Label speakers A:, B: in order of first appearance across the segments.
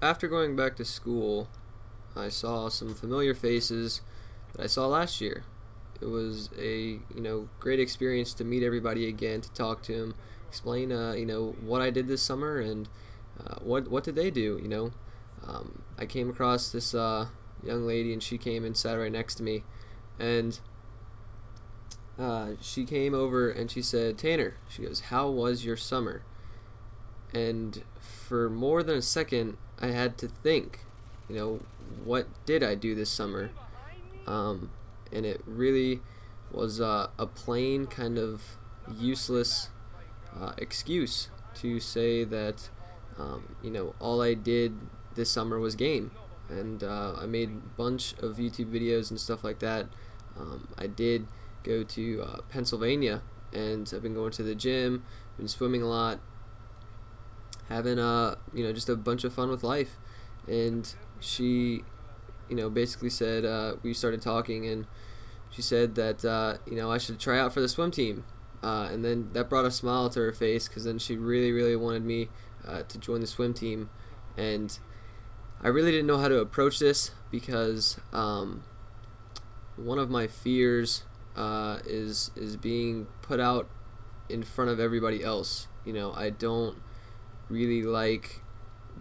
A: after going back to school, I saw some familiar faces that I saw last year. It was a great experience to meet everybody again, to talk to them, explain what I did this summer and what did they do. I came across this young lady and she came and sat right next to me, and she came over and she said, "Tanner," she goes, "how was your summer?" And for more than a second, I had to think, what did I do this summer? And it really was a plain kind of useless excuse to say that, all I did this summer was game. And I made a bunch of YouTube videos and stuff like that. I did go to Pennsylvania, and I've been going to the gym, been swimming a lot, having just a bunch of fun with life. And she basically said, we started talking, and she said that I should try out for the swim team, and then that brought a smile to her face, because then she really wanted me to join the swim team. And I really didn't know how to approach this, because one of my fears is being put out in front of everybody else. I don't really like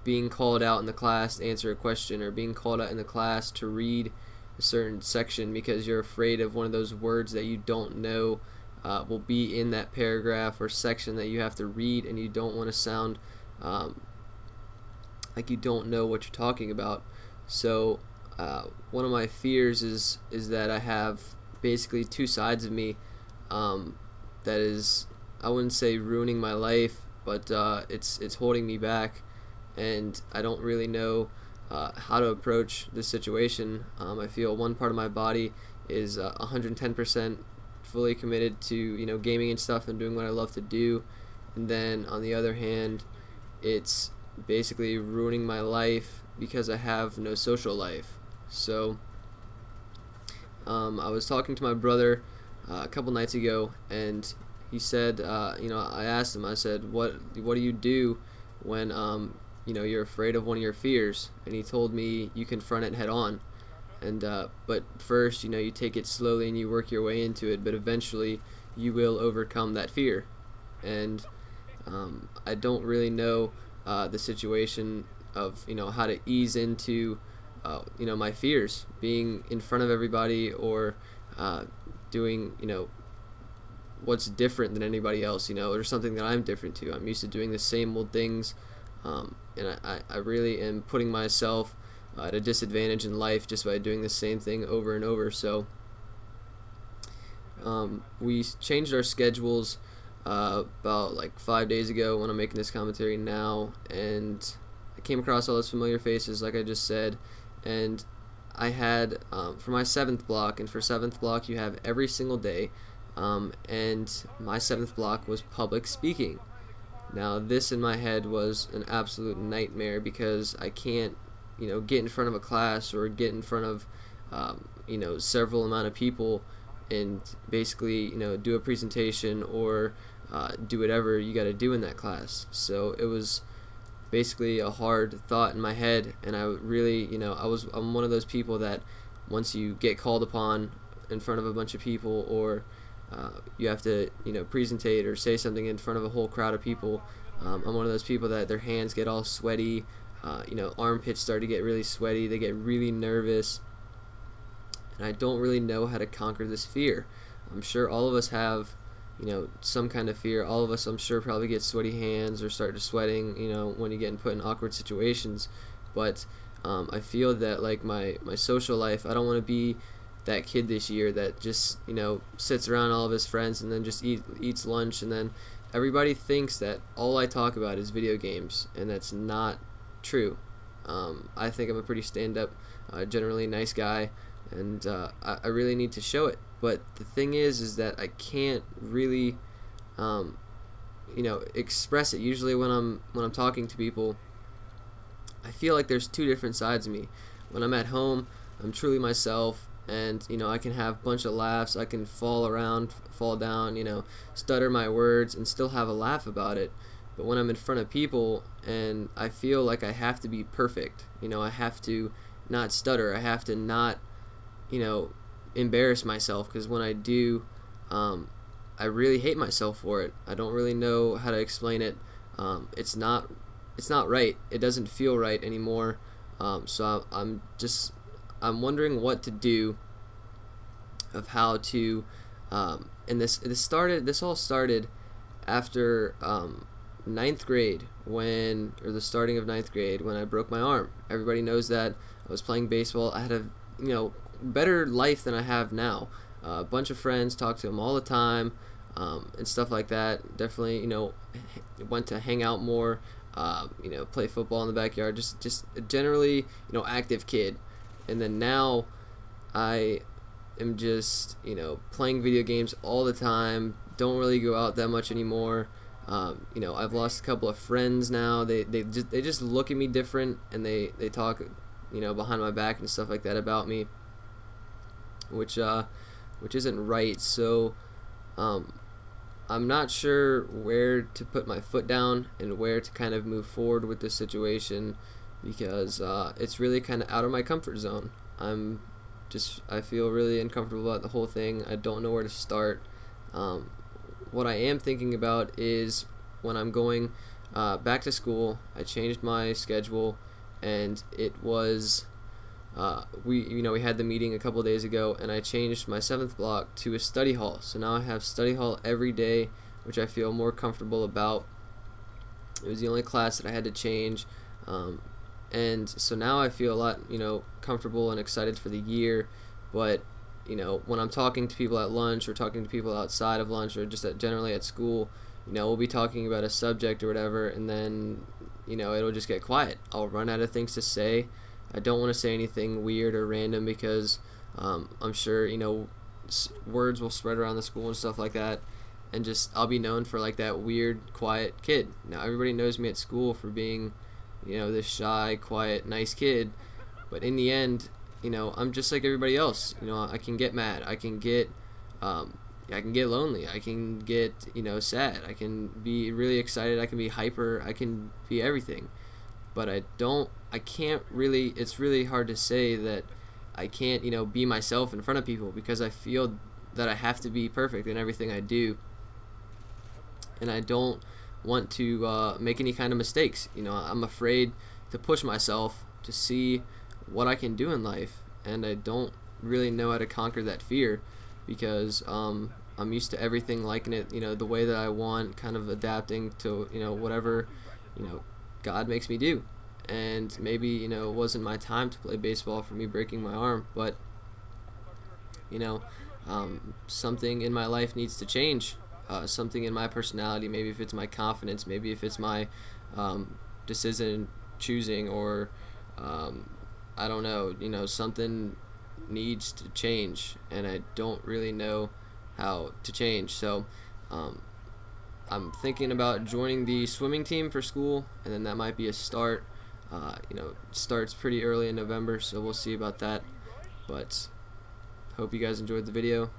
A: being called out in the class to answer a question, or being called out in the class to read a certain section, because you're afraid of one of those words that you don't know will be in that paragraph or section that you have to read, and you don't want to sound like you don't know what you're talking about. So one of my fears is that I have basically two sides of me that is, I wouldn't say ruining my life, but it's holding me back, and I don't really know how to approach this situation. I feel one part of my body is 110% fully committed to gaming and stuff and doing what I love to do, and then on the other hand, it's basically ruining my life because I have no social life. So I was talking to my brother a couple nights ago, and he said, I asked him, I said, what do you do when you're afraid of one of your fears? And he told me, you confront it head on. And but first, you take it slowly and you work your way into it, but eventually you will overcome that fear. And I don't really know the situation of how to ease into my fears, being in front of everybody, or doing what's different than anybody else, or something that I'm different to. I'm used to doing the same old things, and I really am putting myself at a disadvantage in life just by doing the same thing over and over. So we changed our schedules about like 5 days ago when I'm making this commentary now, and I came across all those familiar faces like I just said, and I had for my 7th block, and for 7th block you have every single day, and my 7th block was public speaking. Now this in my head was an absolute nightmare, because I can't get in front of a class or get in front of several amount of people and basically do a presentation or do whatever you got to do in that class. So it was basically a hard thought in my head, and I really I'm one of those people that once you get called upon in front of a bunch of people, or you have to presentate or say something in front of a whole crowd of people, I'm one of those people that their hands get all sweaty, armpits start to get really sweaty, they get really nervous, and I don't really know how to conquer this fear. I'm sure all of us have some kind of fear. All of us, I'm sure, probably get sweaty hands or start to sweating when you get put in awkward situations. But I feel that like my social life, I don't want to be that kid this year that just sits around all of his friends and then just eats lunch, and then everybody thinks that all I talk about is video games, and that's not true. I think I'm a pretty stand-up, generally nice guy, and I really need to show it. But the thing is that I can't really express it. Usually when I'm talking to people, I feel like there's two different sides of me. When I'm at home, I'm truly myself, and I can have a bunch of laughs, I can fall around, fall down, stutter my words and still have a laugh about it. But when I'm in front of people and I feel like I have to be perfect, I have to not stutter, I have to not, embarrass myself, because when I do, I really hate myself for it. I don't really know how to explain it. It's not right. It doesn't feel right anymore. So I'm wondering what to do, of how to, and this all started after ninth grade, or the starting of ninth grade, when I broke my arm. Everybody knows that. I was playing baseball. I had a better life than I have now. A bunch of friends, talked to them all the time, and stuff like that. Definitely, went to hang out more, play football in the backyard. Just generally, active kid. And then now, I am just, playing video games all the time. Don't really go out that much anymore. I've lost a couple of friends now. They just look at me different, and they talk, behind my back and stuff like that about me, which isn't right. So I'm not sure where to put my foot down and where to kind of move forward with this situation, because it's really kind of out of my comfort zone. I feel really uncomfortable about the whole thing. I don't know where to start. What I am thinking about is, when I'm going back to school, I changed my schedule, and it was we had the meeting a couple days ago, and I changed my 7th block to a study hall. So now I have study hall every day, which I feel more comfortable about. It was the only class that I had to change, and so now I feel a lot comfortable and excited for the year. But when I'm talking to people at lunch, or talking to people outside of lunch, or just generally at school, we'll be talking about a subject or whatever, and then it'll just get quiet. I'll run out of things to say. I don't want to say anything weird or random, because I'm sure words will spread around the school and stuff like that, and I'll be known for like that weird, quiet kid. Now everybody knows me at school for being this shy, quiet, nice kid, but in the end, I'm just like everybody else. I can get mad, I can get lonely, I can get sad, I can be really excited, I can be hyper, I can be everything. But I can't really, it's really hard to say that I can't be myself in front of people, because I feel that I have to be perfect in everything I do, and I don't want to make any kind of mistakes. I'm afraid to push myself to see what I can do in life, and I don't really know how to conquer that fear, because I'm used to everything liking it the way that I want, kind of adapting to whatever God makes me do. And maybe it wasn't my time to play baseball for me breaking my arm, but something in my life needs to change. Something in my personality, maybe if it's my confidence, maybe if it's my decision choosing, or I don't know, something needs to change, and I don't really know how to change. So I'm thinking about joining the swimming team for school, and then that might be a start. It starts pretty early in November, so we'll see about that. But hope you guys enjoyed the video.